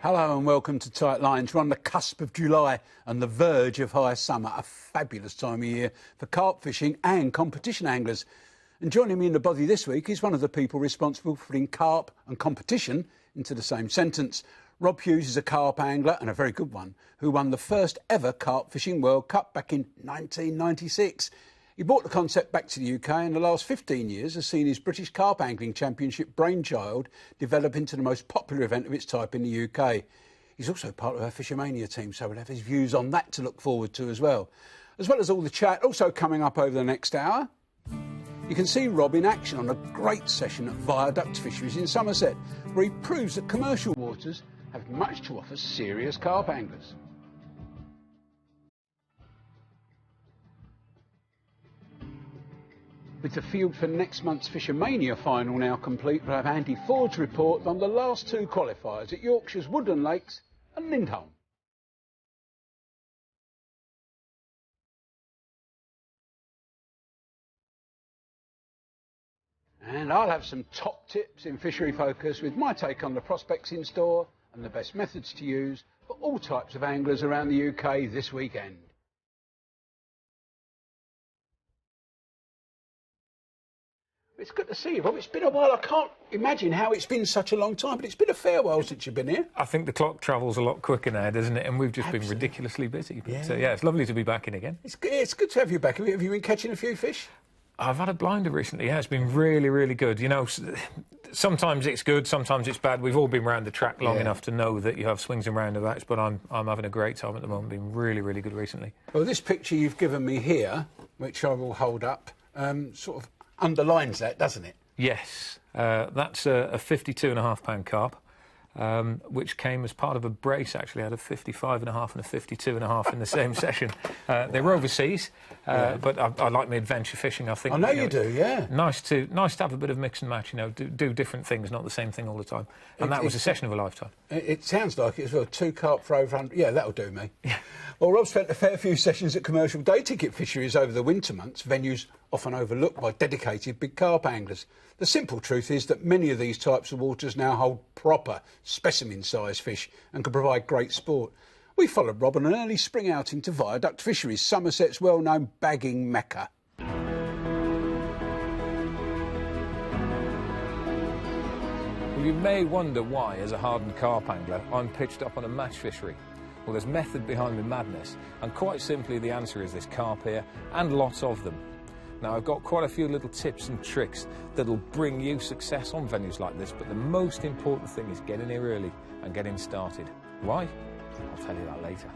Hello and welcome to Tight Lines. We're on the cusp of July and the verge of high summer, a fabulous time of year for carp fishing and competition anglers. And joining me in the body this week is one of the people responsible for putting carp and competition into the same sentence. Rob Hughes is a carp angler, and a very good one, who won the first ever Carp Fishing World Cup back in 1996. He brought the concept back to the UK and the last 15 years has seen his British Carp Angling Championship brainchild develop into the most popular event of its type in the UK. He's also part of our Fishermania team, so we'll have his views on that to look forward to as well. As well as all the chat, also coming up over the next hour, you can see Rob in action on a great session at Viaduct Fisheries in Somerset, where he proves that commercial waters have much to offer serious carp anglers. With the field for next month's Fishermania final now complete, we'll have Andy Ford's report on the last two qualifiers at Yorkshire's Woodland Lakes and Lindholm. And I'll have some top tips in fishery focus with my take on the prospects in store and the best methods to use for all types of anglers around the UK this weekend. It's good to see you, Rob. It's been a while. I can't imagine how it's been such a long time, but it's been a fair while since you've been here. I think the clock travels a lot quicker now, doesn't it? And we've just been ridiculously busy. But, yeah, it's lovely to be back in again. It's good to have you back. Have you been catching a few fish? I've had a blinder recently, yeah. It's been really, really good. You know, sometimes it's good, sometimes it's bad. We've all been around the track long enough to know that you have swings and roundabouts, but I'm having a great time at the moment. Been really, really good recently. Well, this picture you've given me here, which I will hold up, sort of underlines that, doesn't it? Yes, that's a 52.5-pound carp, which came as part of a brace. Actually, I had a 55.5 and a 52.5 in the same session. They were overseas, but I like my adventure fishing. I think. I know you do, yeah. Nice to have a bit of mix and match. You know, do different things, not the same thing all the time. And that was a session of a lifetime. It sounds like it as well. 2 carp for over 100. Yeah, that'll do me. Yeah. Well, Rob spent a fair few sessions at commercial day ticket fisheries over the winter months, venues often overlooked by dedicated big carp anglers. The simple truth is that many of these types of waters now hold proper specimen-sized fish and can provide great sport. We followed Rob on an early spring outing to Viaduct Fisheries, Somerset's well-known bagging mecca. Well, you may wonder why, as a hardened carp angler, I'm pitched up on a match fishery. Well, there's method behind the madness, and quite simply the answer is there's carp here, and lots of them. Now, I've got quite a few little tips and tricks that'll bring you success on venues like this, but the most important thing is getting here early and getting started. Why? I'll tell you that later.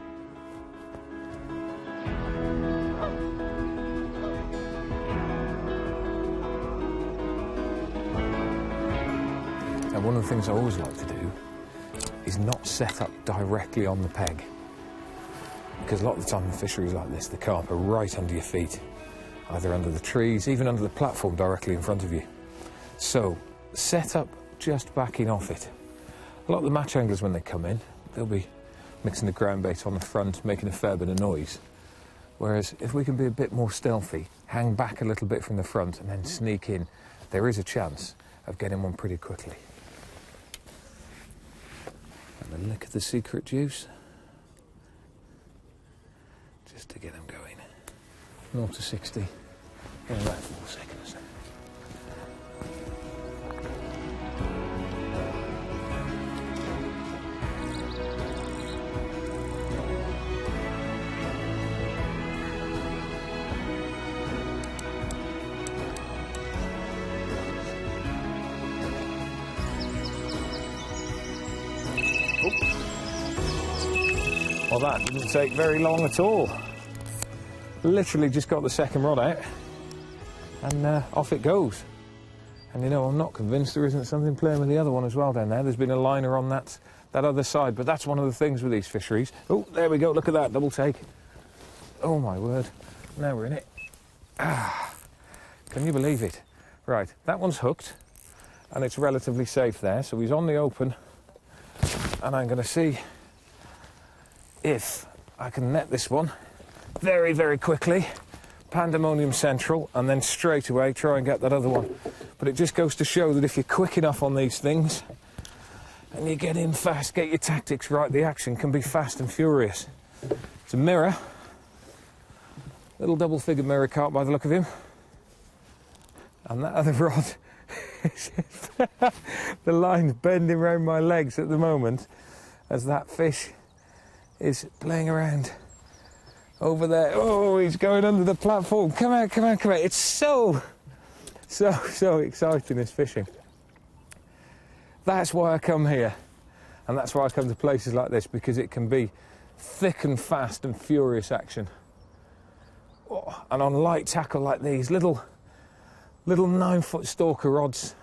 Now, one of the things I always like to do is not set up directly on the peg, because a lot of the time in fisheries like this, the carp are right under your feet, either under the trees, even under the platform directly in front of you. So, set up just backing off it. A lot of the match anglers, when they come in, they'll be mixing the ground bait on the front, making a fair bit of noise. Whereas, if we can be a bit more stealthy, hang back a little bit from the front and then sneak in, there is a chance of getting one pretty quickly. And a lick of the secret juice, just to get them going. 0 to 60 in about 4 seconds. Well, that didn't take very long at all. Literally just got the second rod out and off it goes. And you know, I'm not convinced there isn't something playing with the other one as well down there. There's been a liner on that other side, but that's one of the things with these fisheries. Oh, there we go, look at that, double take. Oh my word, now we're in it. Ah, can you believe it? Right, that one's hooked and it's relatively safe there, so he's on the open and I'm going to see if I can net this one very, very quickly, Pandemonium Central, and then straight away try and get that other one. But it just goes to show that if you're quick enough on these things, and you get in fast, get your tactics right, the action can be fast and furious. It's a mirror, little double-figure mirror carp by the look of him. And that other rod, the line's bending around my legs at the moment as that fish is playing around over there. Oh, he's going under the platform. Come out, come out, come out. It's so exciting, this fishing. That's why I come here, and that's why I come to places like this, because it can be thick and fast and furious action. Oh, and on light tackle like these, little 9-foot stalker rods.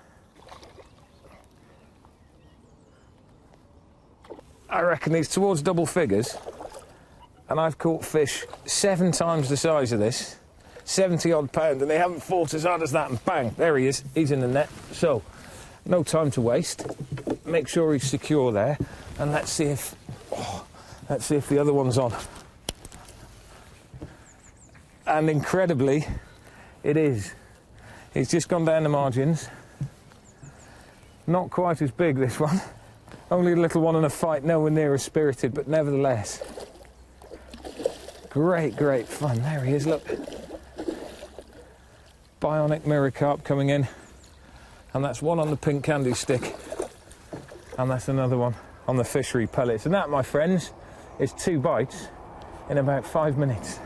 I reckon he's towards double figures, and I've caught fish 7 times the size of this, 70 odd pound, and they haven't fought as hard as that, and bang, there he is, he's in the net. So, no time to waste. Make sure he's secure there, and let's see if the other one's on. And incredibly, it is. He's just gone down the margins. Not quite as big, this one. Only a little one in a fight, nowhere near as spirited, but nevertheless. Great, great fun. There he is, look. Bionic mirror carp coming in. And that's one on the pink candy stick. And that's another one on the fishery pellets. And that, my friends, is 2 bites in about 5 minutes.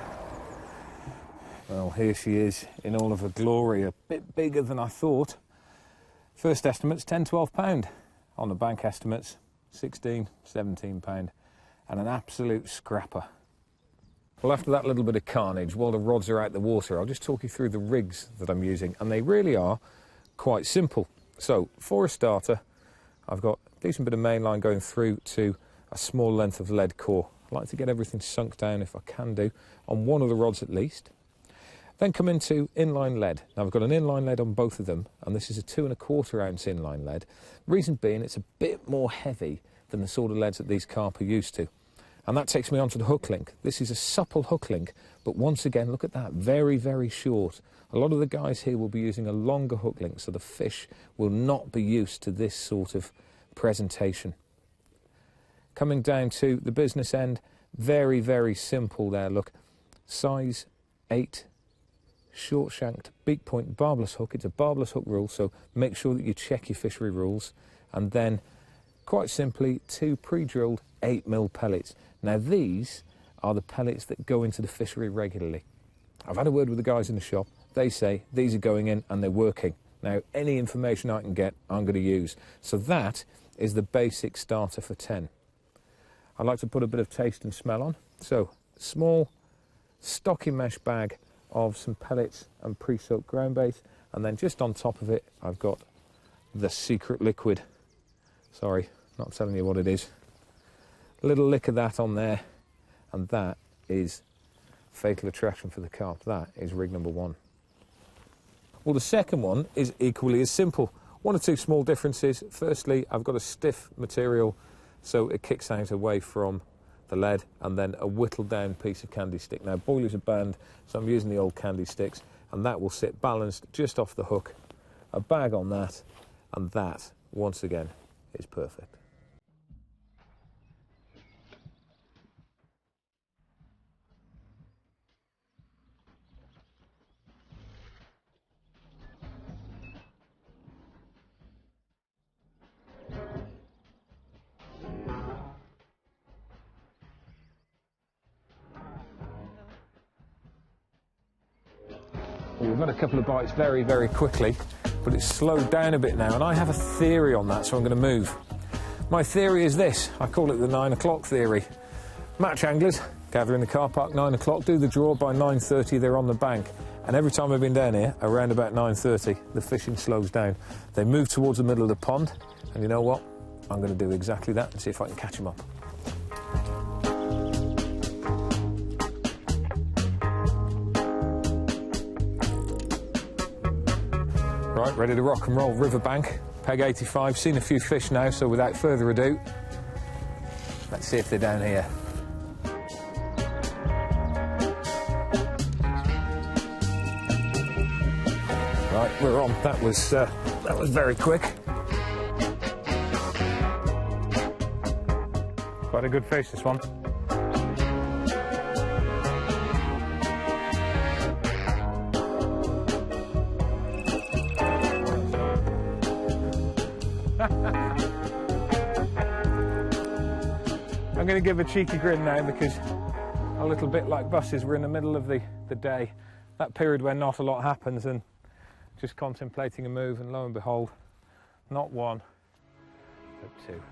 Well, here she is in all of her glory, a bit bigger than I thought. First estimates, 10, 12 pound. On the bank estimates, 16, 17 pound. And an absolute scrapper. Well, after that little bit of carnage, while the rods are out the water, I'll just talk you through the rigs that I'm using. And they really are quite simple. So, for a starter, I've got a decent bit of mainline going through to a small length of lead core. I like to get everything sunk down, if I can do, on one of the rods at least. Then come into inline lead. Now I've got an inline lead on both of them, and this is a 2 1/4 ounce inline lead. Reason being, it's a bit more heavy than the sort of leads that these carp are used to. And that takes me on to the hook link. This is a supple hook link, but once again, look at that, very, very short. A lot of the guys here will be using a longer hook link, so the fish will not be used to this sort of presentation. Coming down to the business end, very, very simple there, look. Size 8. Short-shanked, beak point, barbless hook. It's a barbless hook rule, so make sure that you check your fishery rules. And then, quite simply, 2 pre-drilled 8mm pellets. Now these are the pellets that go into the fishery regularly. I've had a word with the guys in the shop. They say these are going in and they're working. Now, any information I can get, I'm going to use. So that is the basic starter for 10. I like to put a bit of taste and smell on. So, small, stocky mesh bag of some pellets and pre-soaked ground bait, and then just on top of it I've got the secret liquid. Sorry, not telling you what it is. A little lick of that on there, and that is fatal attraction for the carp. That is rig number 1. Well, the second one is equally as simple. 1 or 2 small differences. Firstly, I've got a stiff material so it kicks out away from the lead, and then a whittled down piece of candy stick. Now, boilies are banned, so I'm using the old candy sticks, and that will sit balanced just off the hook. A bag on that, and that, once again, is perfect. We've got a couple of bites very, very quickly, but it's slowed down a bit now, and I have a theory on that, so I'm going to move. My theory is this. I call it the 9 o'clock theory. Match anglers gather in the car park 9 o'clock, do the draw. By 9:30 they're on the bank, and every time I've been down here around about 9:30 the fishing slows down. They move towards the middle of the pond, and you know what? I'm going to do exactly that and see if I can catch them up. Right, ready to rock and roll. Riverbank, peg 85. Seen a few fish now, so without further ado, let's see if they're down here. Right, we're on. That was very quick. Quite a good fish, this one. I'm going to give a cheeky grin now because a little bit like buses, we're in the middle of the day, that period where not a lot happens, and just contemplating a move, and lo and behold, not one, but two.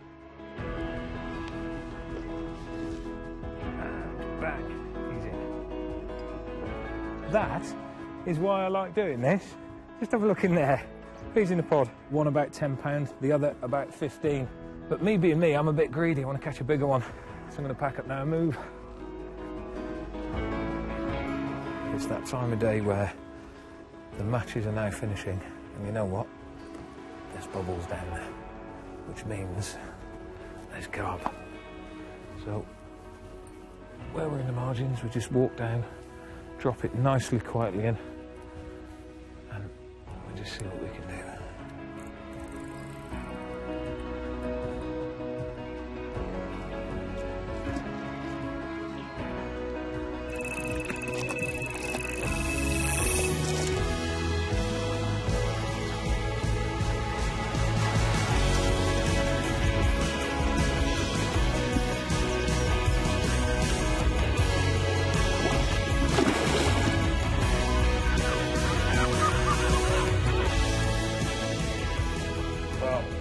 And back, he's in. That is why I like doing this. Just have a look in there. He's in the pod. One about £10, the other about 15. But me being me, I'm a bit greedy. I want to catch a bigger one. So I'm going to pack up now and move. It's that time of day where the matches are now finishing. And you know what? There's bubbles down there. Which means there's carp. So where we're in the margins, we just walk down, drop it nicely, quietly in. And we just see what we can do.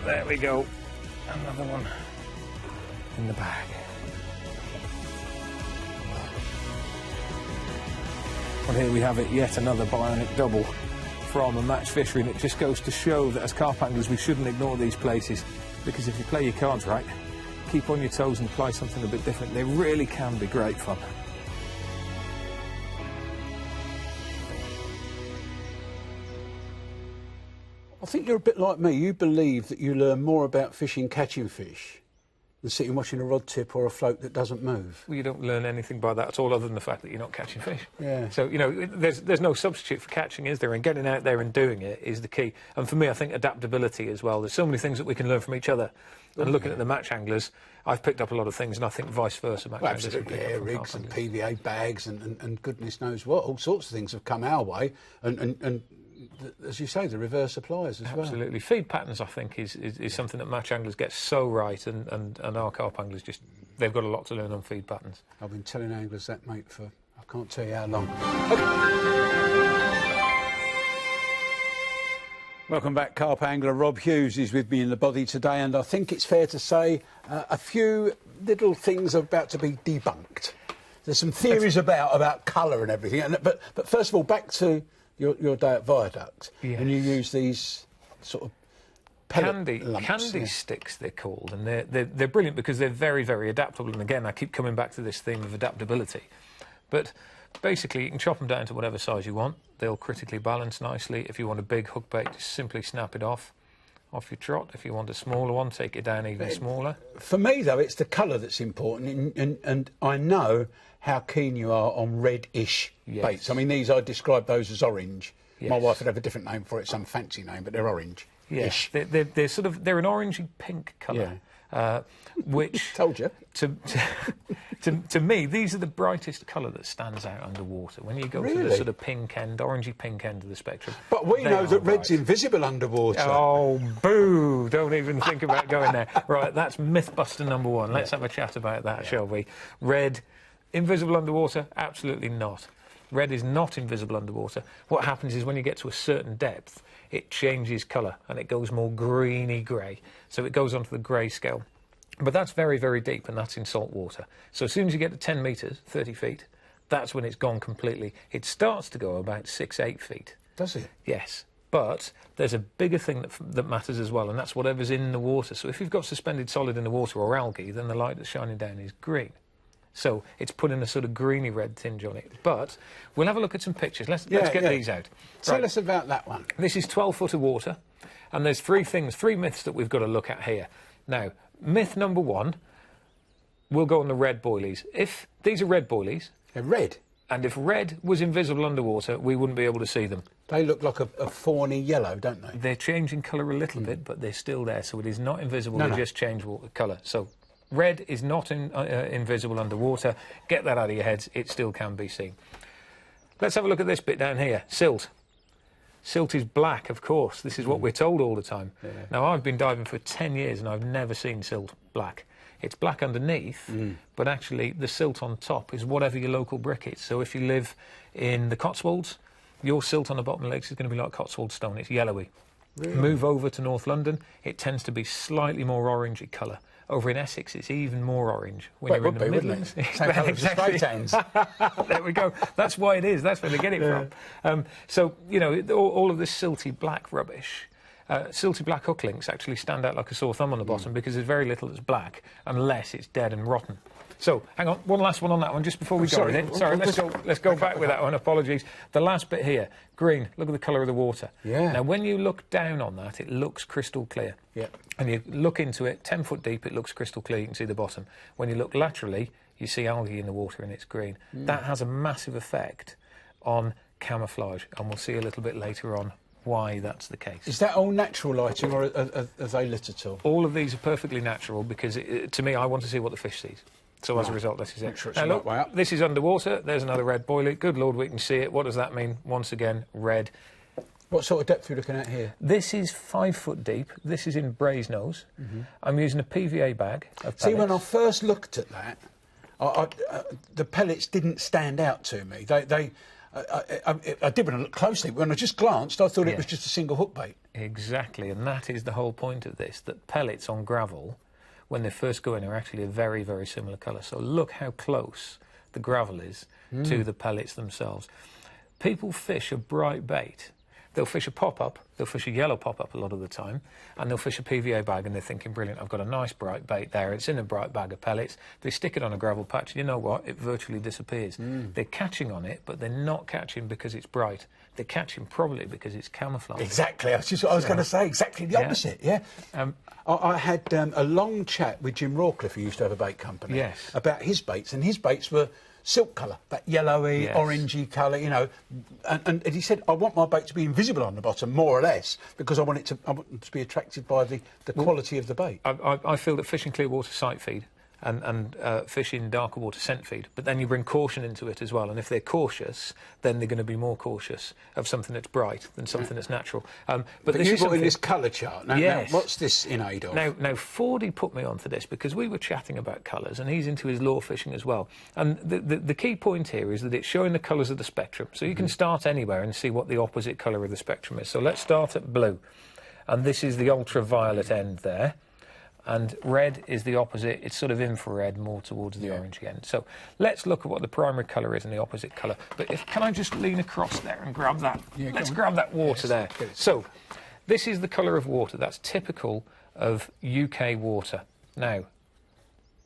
There we go, another one in the bag. Well, here we have it, yet another bionic double from a match fishery, and it just goes to show that as carp anglers we shouldn't ignore these places, because if you play your cards right, keep on your toes and apply something a bit different, they really can be great fun. I think you're a bit like me. You believe that you learn more about fishing catching fish than sitting watching a rod tip or a float that doesn't move. Well, you don't learn anything by that at all, other than the fact that you're not catching fish. Yeah. So, you know, there's no substitute for catching, is there? And getting out there and doing it is the key. And for me, I think adaptability as well. There's so many things that we can learn from each other. And looking at the match anglers, I've picked up a lot of things, and I think vice versa. Match anglers can pick up from rigs carp and anglers. PVA bags and goodness knows what. All sorts of things have come our way. And as you say, the reverse applies as well. Absolutely. Feed patterns, I think, is something that match anglers get so right, and our carp anglers just, they've got a lot to learn on feed patterns. I've been telling anglers that, mate, for I can't tell you how long. Welcome back, carp angler Rob Hughes is with me in the body today, and I think it's fair to say a few little things are about to be debunked. There's some theories about colour and everything, but first of all, back to your day at Viaduct, Yes. and you use these sort of pellet lumps, candy sticks, they're called, and they're brilliant because they're very, very adaptable. And again, I keep coming back to this theme of adaptability. But basically, you can chop them down to whatever size you want. They'll critically balance nicely. If you want a big hook bait, just simply snap it off your trot. If you want a smaller one, take it down even smaller. For me, though, it's the colour that's important, and I know how keen you are on reddish baits. I mean, I describe those as orange. Yes. My wife would have a different name for it, some fancy name, but they're orange. Yes, they're an orangey pink colour. Yeah. Which told you. To me, these are the brightest colour that stands out underwater. When you go to the sort of pink end, orangey pink end of the spectrum. But we know that red's invisible underwater. Oh, boo! Don't even think about going there. Right, that's Mythbuster number one. Let's have a chat about that, shall we? Red, invisible underwater? Absolutely not. Red is not invisible underwater. What happens is when you get to a certain depth, it changes colour and it goes more greeny grey. So it goes onto the grey scale. But that's very, very deep, and that's in salt water. So as soon as you get to 10 metres, 30 feet, that's when it's gone completely. It starts to go about 6-8 feet. Does it? Yes. But there's a bigger thing that matters as well, and that's whatever's in the water. So if you've got suspended solid in the water or algae, then the light that's shining down is green. So it's putting a sort of greeny red tinge on it. But we'll have a look at some pictures. Let's get these out. Tell us about that one. This is 12 foot of water, and there's three myths that we've got to look at here. Now, myth number one, we'll go on the red boilies. If these are red boilies... They're red? And if red was invisible underwater, we wouldn't be able to see them. They look like a fawny yellow, don't they? They're changing colour a little bit, but they're still there, so it is not invisible. They just change colour. So red is not invisible underwater. Get that out of your heads. It still can be seen. Let's have a look at this bit down here. Silt. Silt is black, of course. This is what we're told all the time. Yeah. Now, I've been diving for 10 years and I've never seen silt black. It's black underneath, but actually the silt on top is whatever your local brick is. So if you live in the Cotswolds, your silt on the bottom of the lakes is going to be like Cotswold stone. It's yellowy. Really? Move over to North London, it tends to be slightly more orangey colour. Over in Essex, it's even more orange when you're in the Midlands. Exactly. There we go. That's why it is. That's where they get it from. So, you know, all of this silty black rubbish, silty black hook links actually stand out like a sore thumb on the bottom because there's very little that's black unless it's dead and rotten. So, hang on, one last one on that one, just before we go with it. Sorry, let's go back with that one, apologies. The last bit here, green, look at the colour of the water. Yeah. Now, when you look down on that, it looks crystal clear. Yeah. And you look into it, 10 foot deep, it looks crystal clear, you can see the bottom. When you look laterally, you see algae in the water and it's green. That has a massive effect on camouflage, and we'll see a little bit later on why that's the case. Is that all natural lighting, or are they lit at all? All of these are perfectly natural because, to me, I want to see what the fish sees. So as a result, this is it. Sure, now look, way up. This is underwater. There's another red boilie. Good Lord, we can see it. What does that mean? Once again, red. What sort of depth are you looking at here? This is 5 foot deep. This is in Brasenose. I'm using a PVA bag of pellets. See, when I first looked at that, the pellets didn't stand out to me. I did when I looked closely, but when I just glanced, I thought it was just a single hook bait. Exactly, and that is the whole point of this, that pellets on gravel, when they first go in, are actually a very, very similar colour. So look how close the gravel is to the pellets themselves. People fish a bright bait. They'll fish a pop-up, they'll fish a yellow pop-up a lot of the time, and they'll fish a PVA bag and they're thinking, brilliant, I've got a nice bright bait there, it's in a bright bag of pellets. They stick it on a gravel patch, you know what, it virtually disappears. They're catching on it, but they're not catching because it's bright. They're catching probably because it's camouflage. Exactly, that's just what I was going to say, exactly the opposite, I had a long chat with Jim Rawcliffe, who used to have a bait company, about his baits, and his baits were silk colour, that yellowy, orangey colour, you know, and he said, I want my bait to be invisible on the bottom, more or less, because I want them to be attracted by the quality of the bait. I feel that fish in clear water sight feed and fish in darker water scent feed, but then you bring caution into it as well, and if they're cautious, then they're going to be more cautious of something that's bright than something that's natural. But this you've got in this colour chart. Now, what's this in aid of? Now, Fordy put me onto this because we were chatting about colours, and he's into his lure fishing as well. And the key point here is that it's showing the colours of the spectrum. So you can start anywhere and see what the opposite colour of the spectrum is. So let's start at blue. And this is the ultraviolet end there. And red is the opposite. It's sort of infrared, more towards the orange end. So let's look at what the primary colour is and the opposite colour. But can I just lean across there and grab that? Let's grab that water there. So this is the colour of water. That's typical of UK water. Now,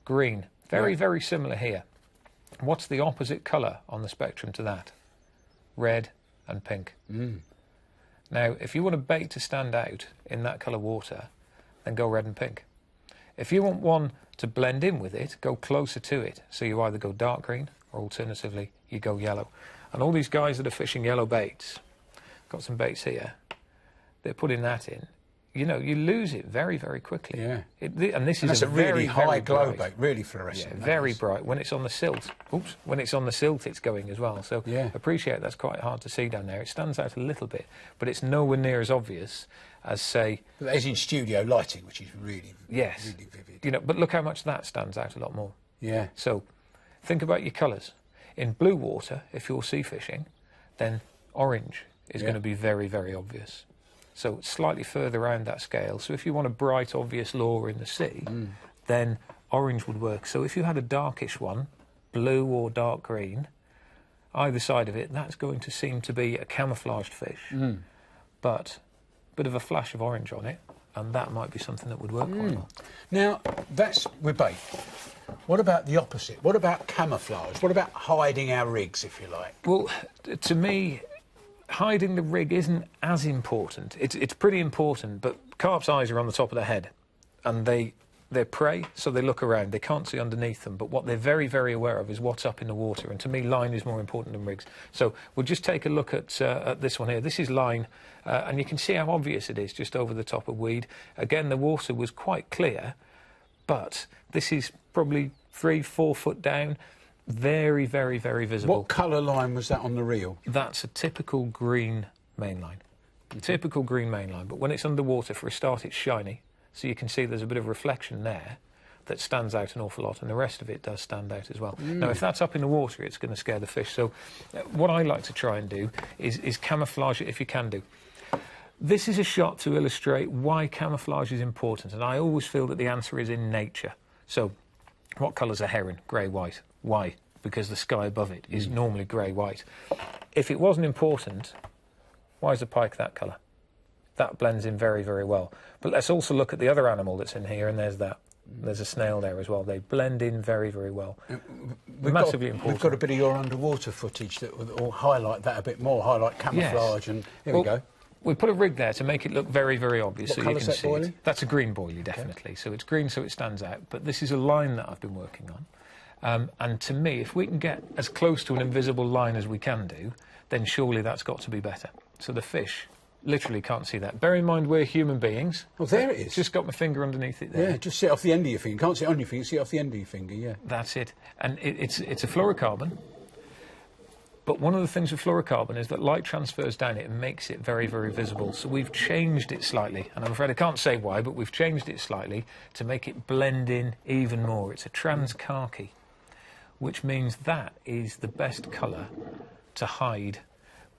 green. Very, very similar here. What's the opposite colour on the spectrum to that? Red and pink. Now, if you want a bait to stand out in that colour water, then go red and pink. If you want one to blend in with it, go closer to it. So you either go dark green or alternatively you go yellow. And all these guys that are fishing yellow baits, got some baits here, they're putting that in. You know, you lose it very, very quickly. Yeah. And this is a really high very glow bright bait, really fluorescent. Yeah, very bright. When it's on the silt, when it's on the silt, it's going as well. So appreciate that's quite hard to see down there. It stands out a little bit, but it's nowhere near as obvious as, say... As in studio lighting, which is really, really vivid. You know, but look how much that stands out a lot more. Yeah. So think about your colours. In blue water, if you're sea fishing, then orange is going to be very, very obvious. So slightly further around that scale. So if you want a bright, obvious lure in the sea, then orange would work. So if you had a darkish one, blue or dark green, either side of it, that's going to seem to be a camouflaged fish. But a bit of a flash of orange on it, and that might be something that would work quite well. Now, that's with bait. What about the opposite? What about camouflage? What about hiding our rigs, if you like? Well, to me, hiding the rig isn't as important. It's pretty important, but carp's eyes are on the top of their head, and they're prey, so they look around. They can't see underneath them, but what they're very, very aware of is what's up in the water, and to me, line is more important than rigs. So we'll just take a look at this one here. This is line, and you can see how obvious it is just over the top of weed. Again, the water was quite clear, but this is probably 3-4 foot down. Very, very, very visible. What colour line was that on the reel? That's a typical green mainline. Typical green mainline, but when it's underwater, for a start, it's shiny, so you can see there's a bit of reflection there that stands out an awful lot, and the rest of it does stand out as well. Now, if that's up in the water, it's going to scare the fish. So what I like to try and do is camouflage it if you can do. This is a shot to illustrate why camouflage is important, and I always feel that the answer is in nature. So what colour's a heron? Grey, white. Why? Because the sky above it is normally grey-white. If it wasn't important, why is the pike that colour? That blends in very, very well. But let's also look at the other animal that's in here, and there's that. There's a snail there as well. They blend in very, very well. Massively important. We've got a bit of your underwater footage that will highlight that a bit more, highlight camouflage, and here we go. We put a rig there to make it look very, very obvious, What so you colour's can that see boilie? it. That's a green boilie, definitely. Okay. So it's green, so it stands out. But this is a line that I've been working on. And to me, if we can get as close to an invisible line as we can do, then surely that's got to be better. So the fish literally can't see that. Bear in mind, we're human beings. Oh, there it is. Just got my finger underneath it there. Yeah, just see it off the end of your finger. You can't see it on your finger, see it off the end of your finger, yeah. That's it. And it's a fluorocarbon. But one of the things with fluorocarbon is that light transfers down it and makes it very, very visible. So we've changed it slightly, and I'm afraid I can't say why, but we've changed it slightly to make it blend in even more. It's a trans khaki, which means that is the best colour to hide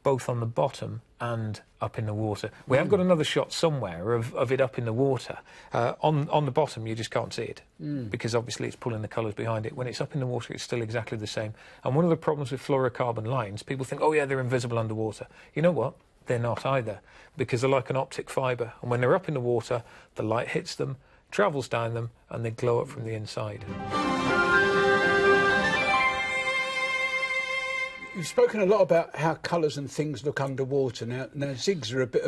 both on the bottom and up in the water. We have got another shot somewhere of it up in the water. On the bottom, you just can't see it because obviously it's pulling the colours behind it. When it's up in the water, it's still exactly the same. And one of the problems with fluorocarbon lines, people think, oh yeah, they're invisible underwater. You know what? They're not either, because they're like an optic fibre. And when they're up in the water, the light hits them, travels down them, and they glow up from the inside. You've spoken a lot about how colours and things look underwater. Now zigs are a bit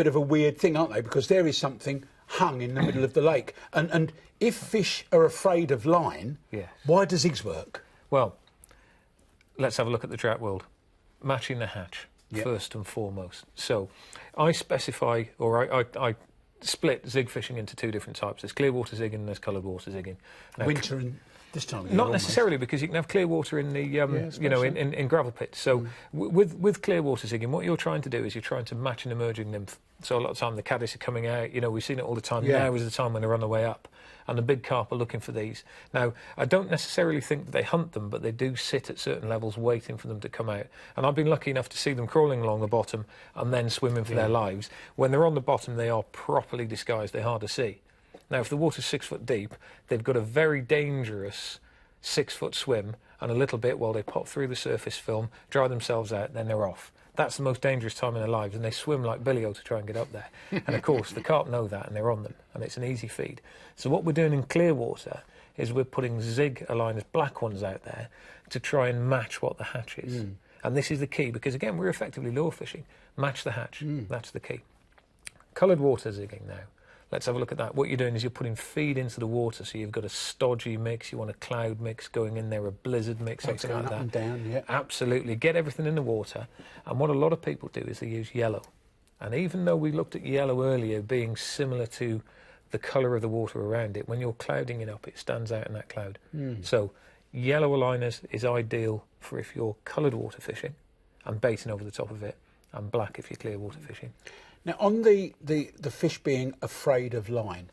of a weird thing, aren't they? Because there is something hung in the middle of the lake. And if fish are afraid of line, why do zigs work? Well, let's have a look at the trout world. Matching the hatch, first and foremost. So I specify, or I split zig fishing into two different types. There's clear water zigging and there's coloured water zigging. Now, winter and this time of year, not necessarily, because you can have clear water in the in gravel pits. So with clear water zigging, what you're trying to do is you're trying to match an emerging nymph. So a lot of the time the caddis are coming out. You know, we've seen it all the time. Now is the time when they're on the way up, and the big carp are looking for these. Now, I don't necessarily think that they hunt them, but they do sit at certain levels waiting for them to come out. And I've been lucky enough to see them crawling along the bottom and then swimming for their lives. When they're on the bottom, they are properly disguised. They're hard to see. Now, if the water's 6 foot deep, they've got a very dangerous 6 foot swim and a little bit while they pop through the surface film, dry themselves out, then they're off. That's the most dangerous time in their lives, and they swim like Billy-O to try and get up there. And of course, the carp know that, and they're on them, and it's an easy feed. So what we're doing in clear water is we're putting zig aligners, black ones, out there to try and match what the hatch is. And this is the key, because again, we're effectively lure fishing. Match the hatch. That's the key. Coloured water zigging now. Let's have a look at that. What you're doing is you're putting feed into the water, so you've got a stodgy mix, you want a cloud mix going in there, a blizzard mix, something like that. Up and down, Absolutely. Get everything in the water. And what a lot of people do is they use yellow. And even though we looked at yellow earlier being similar to the colour of the water around it, when you're clouding it up, it stands out in that cloud. So yellow aligners is ideal for if you're coloured water fishing and baiting over the top of it, and black if you're clear water fishing. Now, on the fish being afraid of line,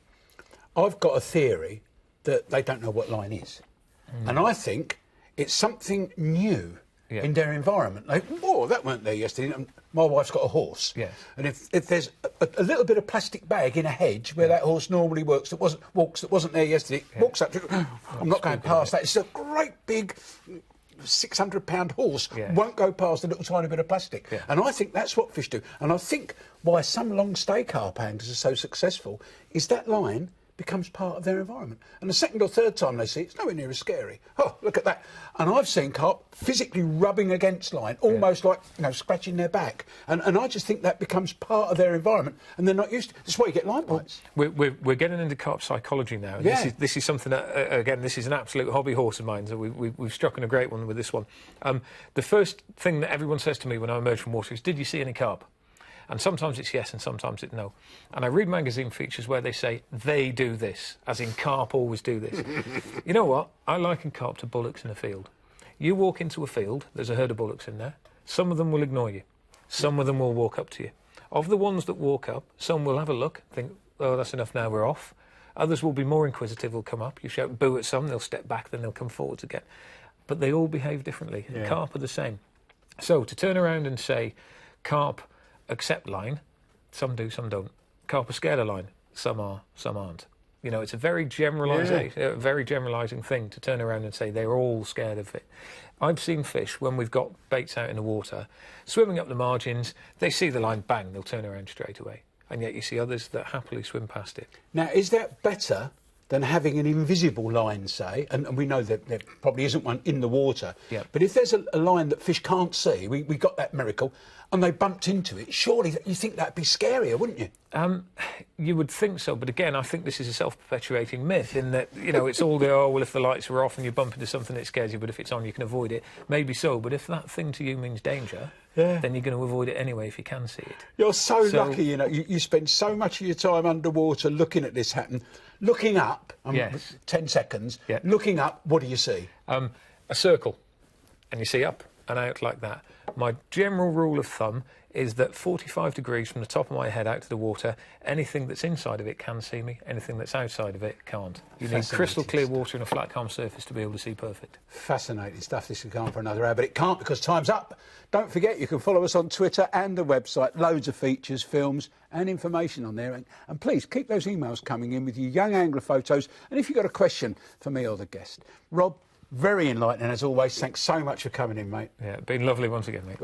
I've got a theory that they don't know what line is. And I think it's something new in their environment. Like, whoa, that weren't there yesterday. And my wife's got a horse. And if there's a little bit of plastic bag in a hedge where that horse normally walks that wasn't there yesterday, walks up to I'm not going past that. It's a great big 600-pound horse won't go past a little tiny bit of plastic. And I think that's what fish do. And I think why some long-stay carp anglers are so successful is that line becomes part of their environment. And the second or third time they see it, it's nowhere near as scary. Oh, look at that. And I've seen carp physically rubbing against line, almost like, scratching their back. And I just think that becomes part of their environment, and they're not used to it. That's why you get line bites. We're getting into carp psychology now. And this is something that, again, this is an absolute hobby horse of mine, so we've struck on a great one with this one. The first thing that everyone says to me when I emerge from water is, did you see any carp? And sometimes it's yes and sometimes it's no. And I read magazine features where they say, they do this, as in carp always do this. You know what? I liken carp to bullocks in a field. You walk into a field, there's a herd of bullocks in there. Some of them will ignore you. Some of them will walk up to you. Of the ones that walk up, some will have a look, think, oh, that's enough now, we're off. Others will be more inquisitive, will come up. You shout boo at some, they'll step back, then they'll come forwards again. But they all behave differently. Yeah. Carp are the same. So to turn around and say, carp accept line, some do, some don't. Carp are scared of line, some are, some aren't. You know, it's a very generalising thing to turn around and say they're all scared of it. I've seen fish, when we've got baits out in the water, swimming up the margins, they see the line, bang, they'll turn around straight away. And yet you see others that happily swim past it. Now, is that better than having an invisible line, say, and we know that there probably isn't one in the water, but if there's a line that fish can't see, we got that miracle, and they bumped into it, surely you think that'd be scarier, wouldn't you? You would think so, but again, I think this is a self-perpetuating myth in that, you know, it's all the, oh, well, if the lights were off and you bump into something that scares you, but if it's on, you can avoid it. Maybe so, but if that thing to you means danger, then you're going to avoid it anyway if you can see it. You're so lucky, you know, you spend so much of your time underwater looking at this happen. Looking up, 10 seconds, looking up, what do you see? A circle, and you see up and out like that. My general rule of thumb is that 45 degrees from the top of my head out to the water, anything that's inside of it can see me, anything that's outside of it can't. You need crystal clear water and a flat, calm surface to be able to see perfect. Fascinating stuff. This could go on for another hour, but it can't because time's up. Don't forget, you can follow us on Twitter and the website. Loads of features, films and information on there. And please, keep those emails coming in with your young angler photos. And if you've got a question for me or the guest. Rob, very enlightening as always. Thanks so much for coming in, mate. Yeah, been lovely once again, mate.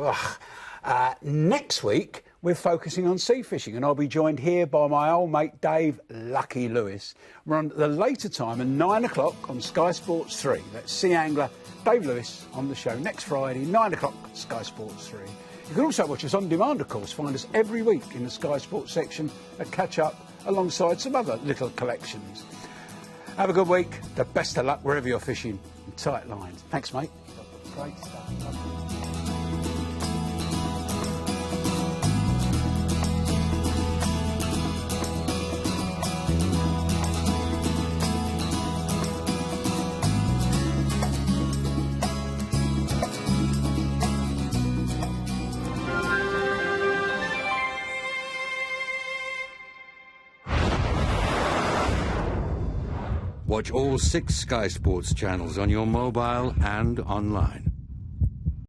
Next week, we're focusing on sea fishing, and I'll be joined here by my old mate Dave Lucky Lewis. We're on at the later time at 9 o'clock on Sky Sports 3. That's sea angler Dave Lewis on the show next Friday, 9 o'clock, Sky Sports 3. You can also watch us on demand, of course. Find us every week in the Sky Sports section and catch up alongside some other little collections. Have a good week. The best of luck wherever you're fishing. And tight lines. Thanks, mate. Great stuff. Watch all 6 Sky Sports channels on your mobile and online.